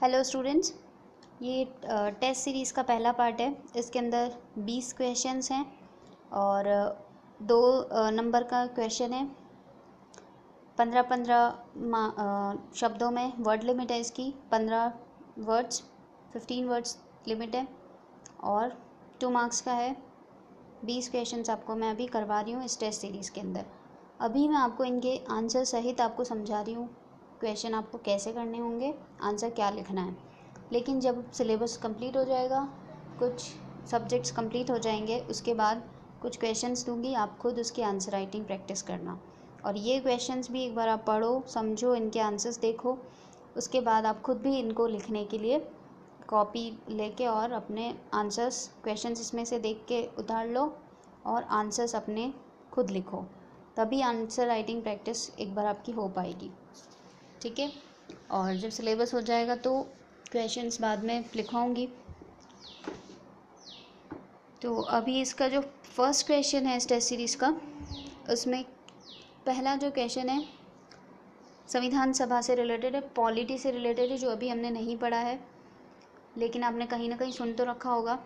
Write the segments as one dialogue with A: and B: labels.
A: Hello students, ये test series का पहला पार्ट है। इसके अंदर 20 क्वेश्चंस हैं और दो नंबर का क्वेश्चन है। 15-15 शब्दों में वर्ड लिमिट है इसकी। 15 वर्ड्स 15 वर्ड्स लिमिट है और 2 मार्क्स का है। 20 क्वेश्चंस आपको मैं अभी करवा रही हूँ इस टेस्ट सीरीज़ के अंदर। अभी मैं आपको इनके आंसर सहित आपको समझा रही हूँ क्वेश्चन आपको कैसे करने होंगे, आंसर क्या लिखना है। लेकिन जब सिलेबस कंप्लीट हो जाएगा, कुछ सब्जेक्ट्स कंप्लीट हो जाएंगे, उसके बाद कुछ क्वेश्चंस दूंगी, आप खुद उसकी आंसर राइटिंग प्रैक्टिस करना। और ये क्वेश्चंस भी एक बार आप पढ़ो, समझो, इनके आंसर्स देखो। उसके बाद आप खुद भी इनको लिखने के लिए कॉपी लेके और अपने आंसर्स क्वेश्चंस इसमें से देख के उतार लो और आंसर्स अपने खुद लिखो। तभी आंसर राइटिंग प्रैक्टिस एक बार आपकी हो पाएगी, ठीक है। और जब सिलेबस हो जाएगा तो क्वेश्चंस बाद में लिखवाऊंगी। तो अभी इसका जो फर्स्ट क्वेश्चन है इस टेस्ट सीरीज़ का, उसमें पहला जो क्वेश्चन है संविधान सभा से रिलेटेड है, पॉलिटी से रिलेटेड है, जो अभी हमने नहीं पढ़ा है लेकिन आपने कहीं ना कहीं सुन तो रखा होगा।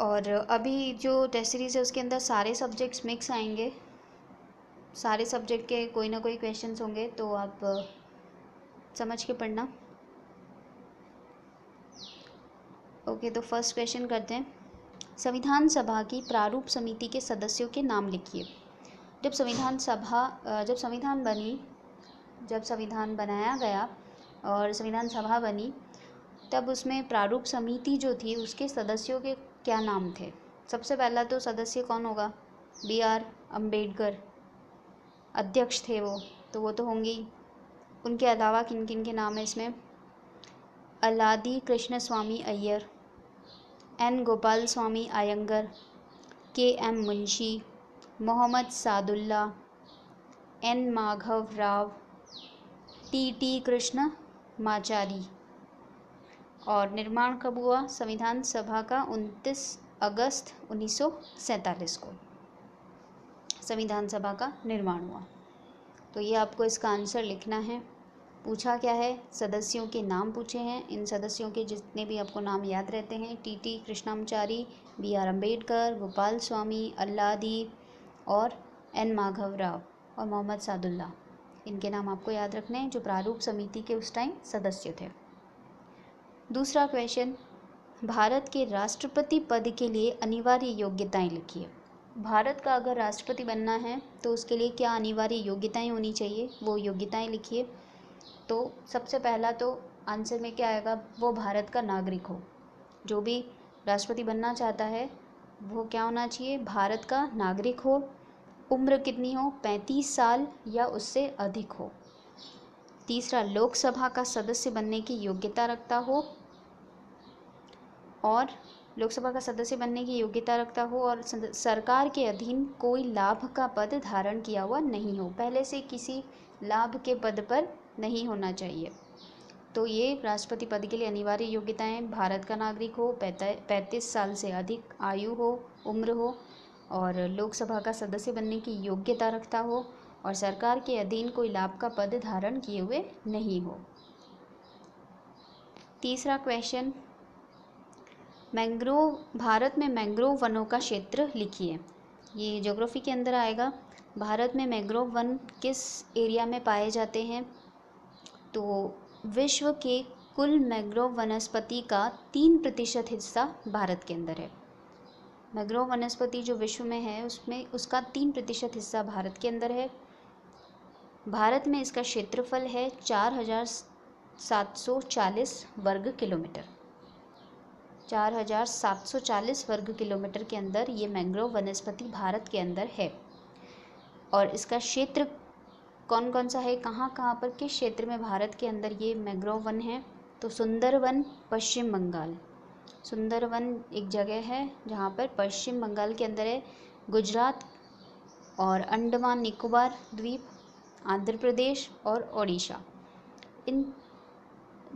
A: और अभी जो टेस्ट सीरीज़ है उसके अंदर सारे सब्जेक्ट्स मिक्स आएंगे, सारे सब्जेक्ट के कोई ना कोई क्वेश्चंस होंगे, तो आप समझ के पढ़ना। ओके, तो फर्स्ट क्वेश्चन करते हैं। संविधान सभा की प्रारूप समिति के सदस्यों के नाम लिखिए। जब संविधान बनाया गया और संविधान सभा बनी, तब उसमें प्रारूप समिति जो थी उसके सदस्यों के क्या नाम थे। सबसे पहला तो सदस्य कौन होगा? BR अम्बेडकर अध्यक्ष थे वो, तो वो तो होंगे। उनके अलावा किन किन के नाम है इसमें? अल्लादी कृष्ण स्वामी Iyer, N Gopal Swami Iyengar, KM Munshi, Mohammad Sadulla, N माघव Rao, TT Krishna माचारी। और निर्माण कब हुआ संविधान सभा का? 29 अगस्त 1947 को संविधान सभा का निर्माण हुआ। तो ये आपको इसका आंसर लिखना है। पूछा क्या है? सदस्यों के नाम पूछे हैं। इन सदस्यों के जितने भी आपको नाम याद रहते हैं, TT कृष्णामाचारी, BR अम्बेडकर, गोपाल स्वामी, अल्लादी और N माघव राव और मोहम्मद सादुल्ला, इनके नाम आपको याद रखने हैं, जो प्रारूप समिति के उस टाइम सदस्य थे। दूसरा क्वेश्चन, भारत के राष्ट्रपति पद के लिए अनिवार्य योग्यताएं लिखिए। भारत का अगर राष्ट्रपति बनना है तो उसके लिए क्या अनिवार्य योग्यताएं होनी चाहिए, वो योग्यताएं लिखिए। तो सबसे पहला तो आंसर में क्या आएगा? वो भारत का नागरिक हो। जो भी राष्ट्रपति बनना चाहता है वो क्या होना चाहिए? भारत का नागरिक हो। उम्र कितनी हो? 35 साल या उससे अधिक हो। तीसरा, लोकसभा का सदस्य बनने की योग्यता रखता हो और सरकार के अधीन कोई लाभ का पद धारण किया हुआ नहीं हो, पहले से किसी लाभ के पद पर नहीं होना चाहिए। तो ये राष्ट्रपति पद के लिए अनिवार्य योग्यताएं: भारत का नागरिक हो, 35 साल से अधिक आयु हो, उम्र हो, और लोकसभा का सदस्य बनने की योग्यता रखता हो, और सरकार के अधीन कोई लाभ का पद धारण किए हुए नहीं हो। तीसरा क्वेश्चन, भारत में मैंग्रोव वनों का क्षेत्र लिखिए। ये ज्योग्राफी के अंदर आएगा। भारत में मैंग्रोव वन किस एरिया में पाए जाते हैं? तो विश्व के कुल मैंग्रोव वनस्पति का 3% हिस्सा भारत के अंदर है। मैंग्रोव वनस्पति जो विश्व में है उसमें उसका 3% हिस्सा भारत के अंदर है। भारत में इसका क्षेत्रफल है 4740 वर्ग किलोमीटर। 4740 वर्ग किलोमीटर के अंदर ये मैंग्रोव वनस्पति भारत के अंदर है। और इसका क्षेत्र कौन कौन सा है, कहाँ कहाँ पर, किस क्षेत्र में भारत के अंदर ये मैंग्रोव वन है? तो सुंदरवन, पश्चिम बंगाल। सुंदरवन एक जगह है जहाँ पर पश्चिम बंगाल के अंदर है। गुजरात और अंडमान निकोबार द्वीप, आंध्र प्रदेश और ओडिशा, इन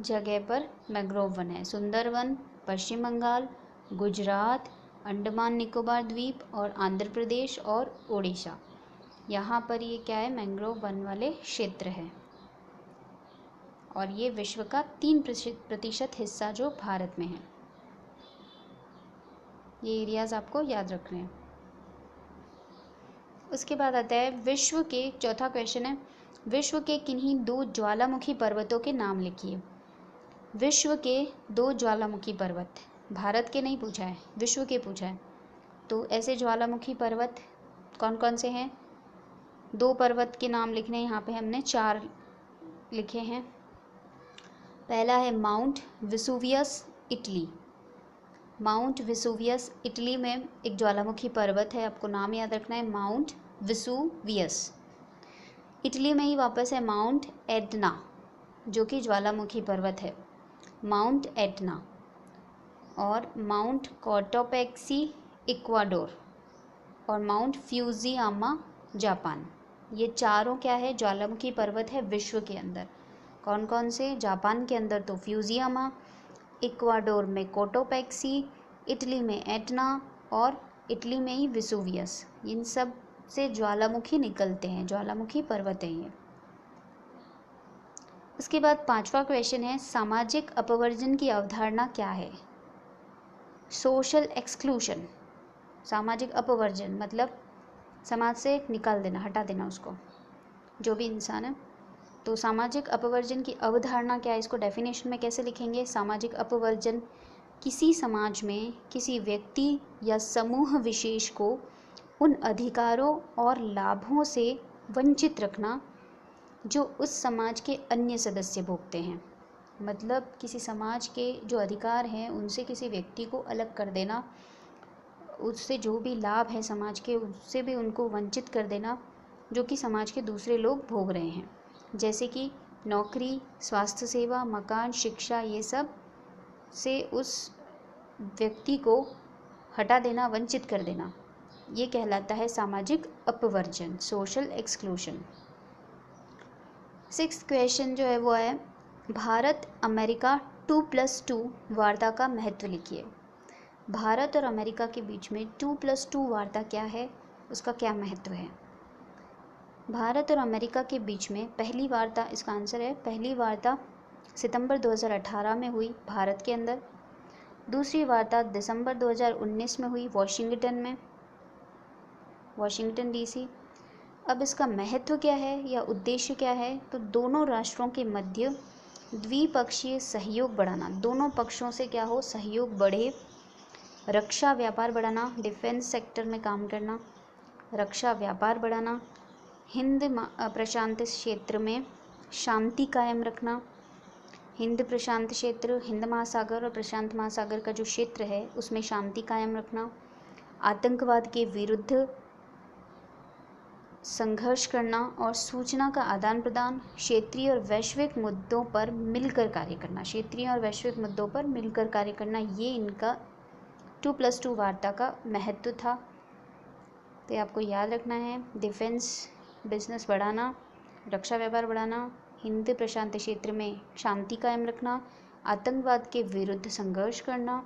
A: जगह पर मैंग्रोव वन है। सुंदरवन, पश्चिम बंगाल, गुजरात, अंडमान निकोबार द्वीप और आंध्र प्रदेश और ओडिशा, यहाँ पर ये क्या है? मैंग्रोव वन वाले क्षेत्र है। और ये विश्व का 3% हिस्सा जो भारत में है। ये एरियाज़ आपको याद रखने हैं। उसके बाद आता है विश्व के, चौथा क्वेश्चन है, विश्व के किन्हीं 2 ज्वालामुखी पर्वतों के नाम लिखिए। विश्व के 2 ज्वालामुखी पर्वत, भारत के नहीं पूछा है, विश्व के पूछा है। तो ऐसे ज्वालामुखी पर्वत कौन कौन से हैं? 2 पर्वत के नाम लिखने हैं, यहाँ पे हमने 4 लिखे हैं। पहला है mount Vesuvius, Italy. Mount Vesuvius Italy में एक ज्वालामुखी पर्वत है, आपको नाम याद रखना है, माउंट वेसुवियस। इटली में ही वापस है माउंट एटना, जो कि ज्वालामुखी पर्वत है, माउंट एटना। और माउंट कोटोपेक्सी इक्वाडोर, और माउंट फ्यूजियामा जापान। ये चारों क्या है? ज्वालामुखी पर्वत है विश्व के अंदर। कौन कौन से? जापान के अंदर तो फ्यूजियामा, इक्वाडोर में कोटोपेक्सी, इटली में एटना, और इटली में ही वेसुवियस। इन सब से ज्वालामुखी निकलते हैं, ज्वालामुखी पर्वत है ये। उसके बाद 5वां क्वेश्चन है, सामाजिक अपवर्जन की अवधारणा क्या है? Social exclusion. सामाजिक अपवर्जन मतलब समाज से निकाल देना, हटा देना उसको, जो भी इंसान है। तो सामाजिक अपवर्जन की अवधारणा क्या है? इसको डेफिनेशन में कैसे लिखेंगे? सामाजिक अपवर्जन किसी समाज में किसी व्यक्ति या समूह विशेष को उन अधिकारों और लाभों से वंचित रखना जो उस समाज के अन्य सदस्य भोगते हैं। मतलब किसी समाज के जो अधिकार हैं उनसे किसी व्यक्ति को अलग कर देना, उससे जो भी लाभ है समाज के उससे भी उनको वंचित कर देना जो कि समाज के दूसरे लोग भोग रहे हैं। जैसे कि नौकरी, स्वास्थ्य सेवा, मकान, शिक्षा, ये सब से उस व्यक्ति को हटा देना, वंचित कर देना, ये कहलाता है सामाजिक अपवर्जन, सोशल एक्सक्लूशन। 6th क्वेश्चन जो है वो है, भारत अमेरिका 2+2 वार्ता का महत्व लिखिए। भारत और अमेरिका के बीच में 2+2 वार्ता क्या है, उसका क्या महत्व है? भारत और अमेरिका के बीच में पहली वार्ता, इसका आंसर है पहली वार्ता सितंबर 2018 में हुई भारत के अंदर। दूसरी वार्ता दिसंबर 2019 में हुई वाशिंगटन डीसी। अब इसका महत्व क्या है या उद्देश्य क्या है? तो दोनों राष्ट्रों के मध्य द्विपक्षीय सहयोग बढ़ाना, दोनों पक्षों से क्या हो, सहयोग बढ़े, रक्षा व्यापार बढ़ाना, डिफेंस सेक्टर में काम करना, रक्षा व्यापार बढ़ाना, हिंद प्रशांत क्षेत्र में शांति कायम रखना, हिंद प्रशांत क्षेत्र, हिंद महासागर और प्रशांत महासागर का जो क्षेत्र है उसमें शांति कायम रखना, आतंकवाद के विरुद्ध संघर्ष करना और सूचना का आदान प्रदान, क्षेत्रीय और वैश्विक मुद्दों पर मिलकर कार्य करना, क्षेत्रीय और वैश्विक मुद्दों पर मिलकर कार्य करना, ये इनका 2+2 वार्ता का महत्व था। तो ये आपको याद रखना है। डिफेंस बिजनेस बढ़ाना, रक्षा व्यापार बढ़ाना, हिंद प्रशांत क्षेत्र में शांति कायम रखना, आतंकवाद के विरुद्ध संघर्ष करना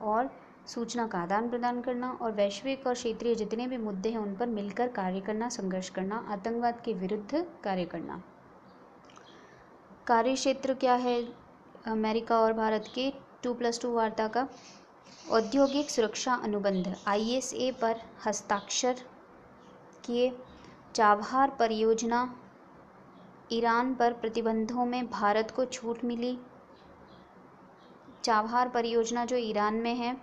A: और सूचना का आदान प्रदान करना, और वैश्विक और क्षेत्रीय जितने भी मुद्दे हैं उन पर मिलकर कार्य करना, संघर्ष करना, आतंकवाद के विरुद्ध कार्य करना। कार्य क्षेत्र क्या है अमेरिका और भारत के 2+2 वार्ता का? औद्योगिक सुरक्षा अनुबंध ISA पर हस्ताक्षर किए, चाबहार परियोजना, ईरान पर प्रतिबंधों में भारत को छूट मिली। चाबहार परियोजना जो ईरान में है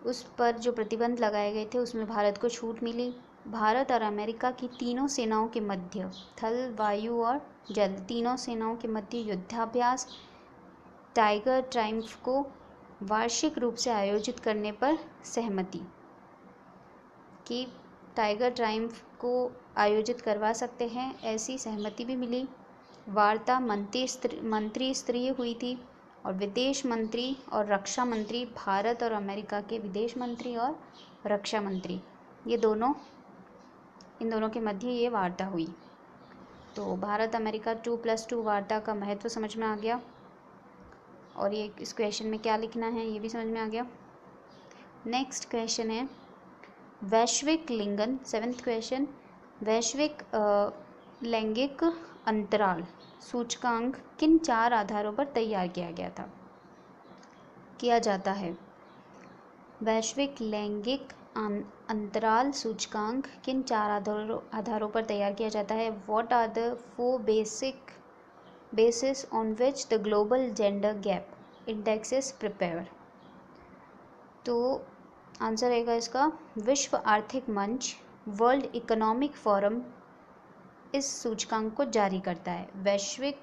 A: उस पर जो प्रतिबंध लगाए गए थे उसमें भारत को छूट मिली। भारत और अमेरिका की तीनों सेनाओं के मध्य, थल, वायु और जल, तीनों सेनाओं के मध्य युद्धाभ्यास टाइगर ट्रायम्फ को वार्षिक रूप से आयोजित करने पर सहमति, कि टाइगर ट्रायम्फ को आयोजित करवा सकते हैं, ऐसी सहमति भी मिली। वार्ता मंत्री स्तरीय हुई थी और विदेश मंत्री और रक्षा मंत्री, भारत और अमेरिका के विदेश मंत्री और रक्षा मंत्री, ये दोनों, इन दोनों के मध्य ये वार्ता हुई। तो भारत अमेरिका 2+2 वार्ता का महत्व समझ में आ गया, और ये इस क्वेश्चन में क्या लिखना है ये भी समझ में आ गया। नेक्स्ट क्वेश्चन है वैश्विक लिंगन, 7th क्वेश्चन, वैश्विक लैंगिक अंतराल सूचकांक किन 4 आधारों पर तैयार किया जाता है? वैश्विक लैंगिक अंतराल सूचकांक किन 4 आधारों पर तैयार किया जाता है? What are the 4 basis on which the global gender gap index is prepared? तो आंसर रहेगा इसका, विश्व आर्थिक मंच वर्ल्ड इकोनॉमिक फोरम इस सूचकांक को जारी करता है। वैश्विक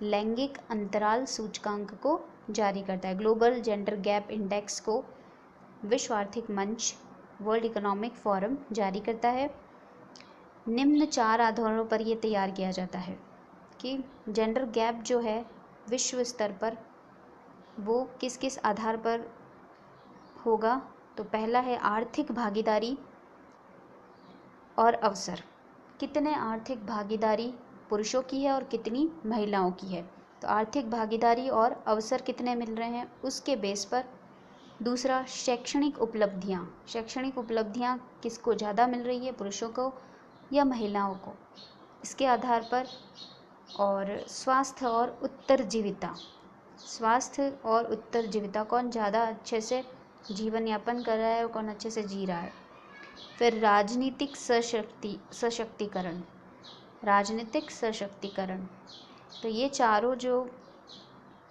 A: लैंगिक अंतराल सूचकांक को जारी करता है। ग्लोबल जेंडर गैप इंडेक्स को विश्व आर्थिक मंच वर्ल्ड इकोनॉमिक फोरम जारी करता है। निम्न 4 आधारों पर यह तैयार किया जाता है कि जेंडर गैप जो है विश्व स्तर पर वो किस किस आधार पर होगा। तो पहला है आर्थिक भागीदारी और अवसर, कितने आर्थिक भागीदारी पुरुषों की है और कितनी महिलाओं की है। तो आर्थिक भागीदारी और अवसर कितने मिल रहे हैं उसके बेस पर। दूसरा शैक्षणिक उपलब्धियाँ किसको ज़्यादा मिल रही है, पुरुषों को या महिलाओं को, इसके आधार पर। और स्वास्थ्य और उत्तरजीविता कौन ज़्यादा अच्छे से जीवन यापन कर रहा है और कौन अच्छे से जी रहा है। फिर राजनीतिक सशक्तिकरण। तो ये चारों जो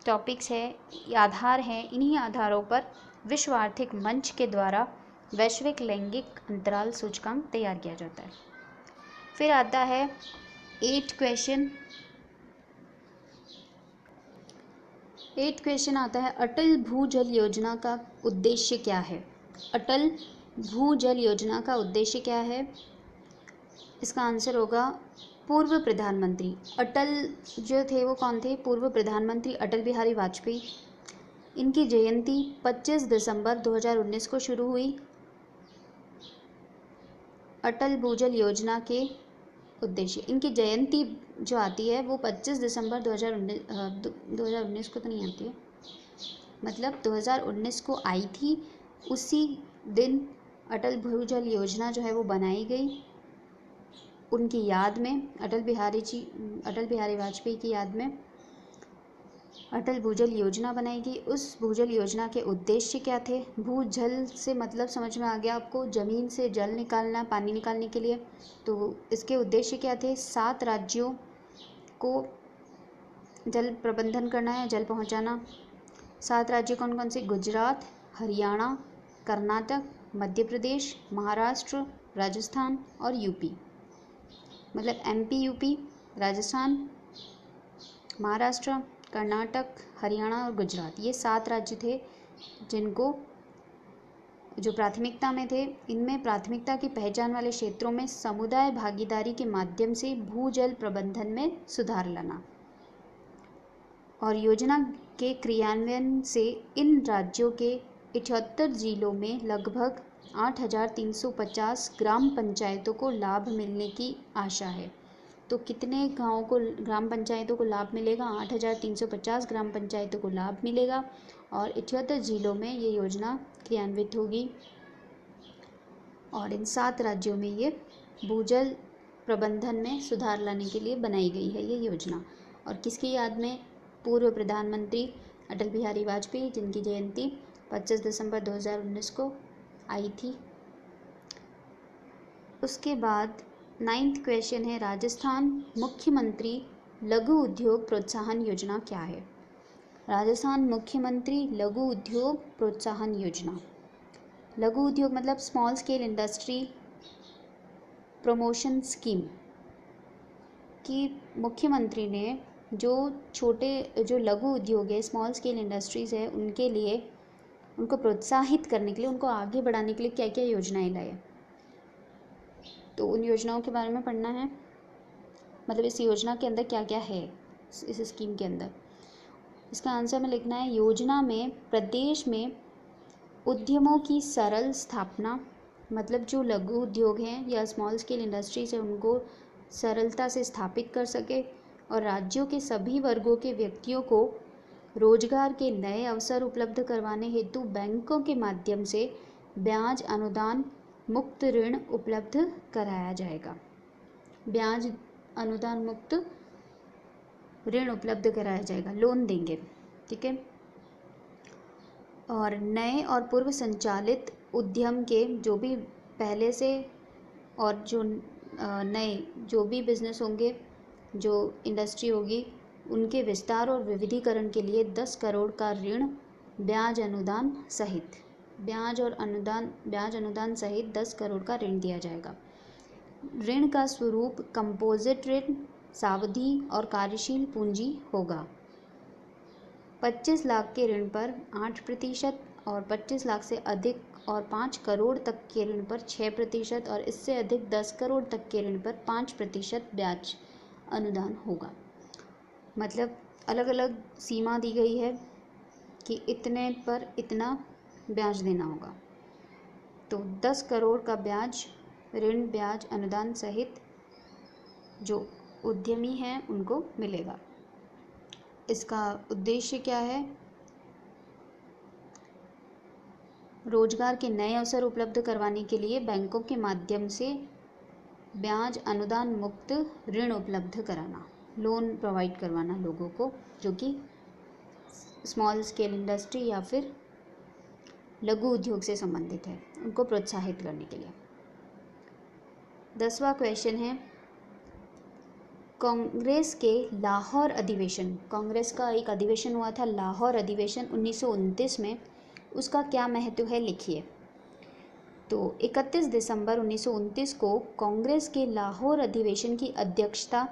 A: टॉपिक्स है, आधार हैं, इन्हीं आधारों पर विश्व आर्थिक मंच के द्वारा वैश्विक लैंगिक अंतराल सूचकांक तैयार किया जाता है। फिर आता है 8 क्वेश्चन आता है, अटल भूजल योजना का उद्देश्य क्या है? अटल भूजल योजना का उद्देश्य क्या है? इसका आंसर होगा पूर्व प्रधानमंत्री अटल जो थे वो कौन थे? पूर्व प्रधानमंत्री अटल बिहारी वाजपेयी। इनकी जयंती 25 दिसंबर 2019 को शुरू हुई। अटल भूजल योजना के उद्देश्य, इनकी जयंती जो आती है वो 25 दिसंबर 2019 को तो नहीं आती है, मतलब 2019 को आई थी। उसी दिन अटल भूजल योजना जो है वो बनाई गई उनकी याद में, अटल बिहारी वाजपेयी की याद में अटल भूजल योजना बनाई गई। उस भूजल योजना के उद्देश्य क्या थे? भूजल से मतलब समझ में आ गया आपको, ज़मीन से जल निकालना, पानी निकालने के लिए। तो इसके उद्देश्य क्या थे? 7 राज्यों को जल प्रबंधन करना है, जल पहुंचाना। 7 राज्य कौन कौन से? गुजरात, हरियाणा, कर्नाटक, मध्य प्रदेश, महाराष्ट्र, राजस्थान और यूपी। मतलब MP, यूपी, राजस्थान, महाराष्ट्र, कर्नाटक, हरियाणा और गुजरात, ये 7 राज्य थे जिनको जो प्राथमिकता में थे। इनमें प्राथमिकता की पहचान वाले क्षेत्रों में समुदाय भागीदारी के माध्यम से भूजल प्रबंधन में सुधार लाना। और योजना के क्रियान्वयन से इन राज्यों के 78 जिलों में लगभग 8,350 ग्राम पंचायतों को लाभ मिलने की आशा है। तो कितने ग्राम पंचायतों को लाभ मिलेगा? 8,350 ग्राम पंचायतों को लाभ मिलेगा और 78 जिलों में ये योजना क्रियान्वित होगी। और इन 7 राज्यों में ये भूजल प्रबंधन में सुधार लाने के लिए बनाई गई है ये योजना। और किसकी याद में? पूर्व प्रधानमंत्री अटल बिहारी वाजपेयी, जिनकी जयंती 25 दिसंबर 2019 को आई थी। उसके बाद 9th क्वेश्चन है, राजस्थान मुख्यमंत्री लघु उद्योग प्रोत्साहन योजना क्या है? राजस्थान मुख्यमंत्री लघु उद्योग प्रोत्साहन योजना। लघु उद्योग मतलब small scale industry promotion scheme की मुख्यमंत्री ने जो लघु उद्योग है, स्मॉल स्केल इंडस्ट्रीज़ है, उनके लिए, उनको प्रोत्साहित करने के लिए, उनको आगे बढ़ाने के लिए क्या क्या योजनाएं लाई। तो उन योजनाओं के बारे में पढ़ना है, मतलब इस योजना के अंदर क्या क्या है इस स्कीम के अंदर। इसका आंसर में लिखना है, योजना में प्रदेश में उद्यमों की सरल स्थापना, मतलब जो लघु उद्योग हैं या स्मॉल स्केल इंडस्ट्रीज है उनको सरलता से स्थापित कर सके और राज्यों के सभी वर्गों के व्यक्तियों को रोजगार के नए अवसर उपलब्ध करवाने हेतु बैंकों के माध्यम से ब्याज अनुदान मुक्त ऋण उपलब्ध कराया जाएगा। ब्याज अनुदान मुक्त ऋण उपलब्ध कराया जाएगा, लोन देंगे, ठीक है। और नए और पूर्व संचालित उद्यम के जो भी पहले से और जो नए जो भी बिजनेस होंगे, जो इंडस्ट्री होगी, उनके विस्तार और विविधीकरण के लिए 10 करोड़ का ऋण ब्याज अनुदान सहित 10 करोड़ का ऋण दिया जाएगा। ऋण का स्वरूप कंपोजिट ऋण, सावधि और कार्यशील पूंजी होगा। 25 लाख के ऋण पर 8% और 25 लाख से अधिक और 5 करोड़ तक के ऋण पर 6% और इससे अधिक 10 करोड़ तक के ऋण पर 5% ब्याज अनुदान होगा। मतलब अलग अलग सीमा दी गई है कि इतने पर इतना ब्याज देना होगा। तो 10 करोड़ का ऋण ब्याज अनुदान सहित जो उद्यमी हैं उनको मिलेगा। इसका उद्देश्य क्या है? रोजगार के नए अवसर उपलब्ध करवाने के लिए बैंकों के माध्यम से ब्याज अनुदान मुक्त ऋण उपलब्ध कराना, लोन प्रोवाइड करवाना लोगों को जो कि स्मॉल स्केल इंडस्ट्री या फिर लघु उद्योग से संबंधित है, उनको प्रोत्साहित करने के लिए। 10वां क्वेश्चन है, कांग्रेस के लाहौर अधिवेशन, कांग्रेस का एक अधिवेशन हुआ था लाहौर अधिवेशन 1929 में, उसका क्या महत्व है लिखिए। तो 31 दिसंबर 1929 को कांग्रेस के लाहौर अधिवेशन की अध्यक्षता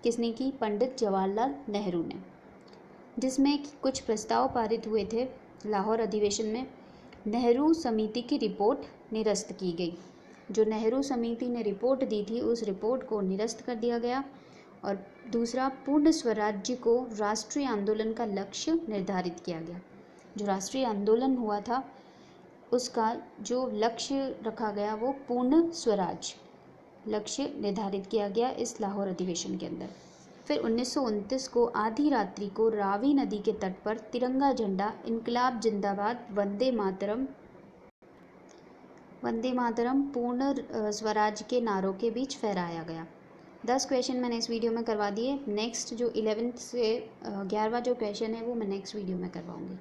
A: किसने की? पंडित जवाहरलाल नेहरू ने, जिसमें कुछ प्रस्ताव पारित हुए थे लाहौर अधिवेशन में। नेहरू समिति की रिपोर्ट निरस्त की गई। जो नेहरू समिति ने रिपोर्ट दी थी उस रिपोर्ट को निरस्त कर दिया गया। और दूसरा, पूर्ण स्वराज्य को राष्ट्रीय आंदोलन का लक्ष्य निर्धारित किया गया। जो राष्ट्रीय आंदोलन हुआ था उसका जो लक्ष्य रखा गया वो पूर्ण स्वराज लक्ष्य निर्धारित किया गया इस लाहौर अधिवेशन के अंदर। फिर 1929 को आधी रात्रि को रावी नदी के तट पर तिरंगा झंडा इनकलाब जिंदाबाद वंदे मातरम पूर्ण स्वराज के नारों के बीच फहराया गया। 10 क्वेश्चन मैंने इस वीडियो में करवा दिए। नेक्स्ट जो 11th से 11वां जो क्वेश्चन है वो मैं नेक्स्ट वीडियो में करवाऊँगी।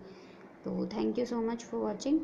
A: तो thank you so much for watching.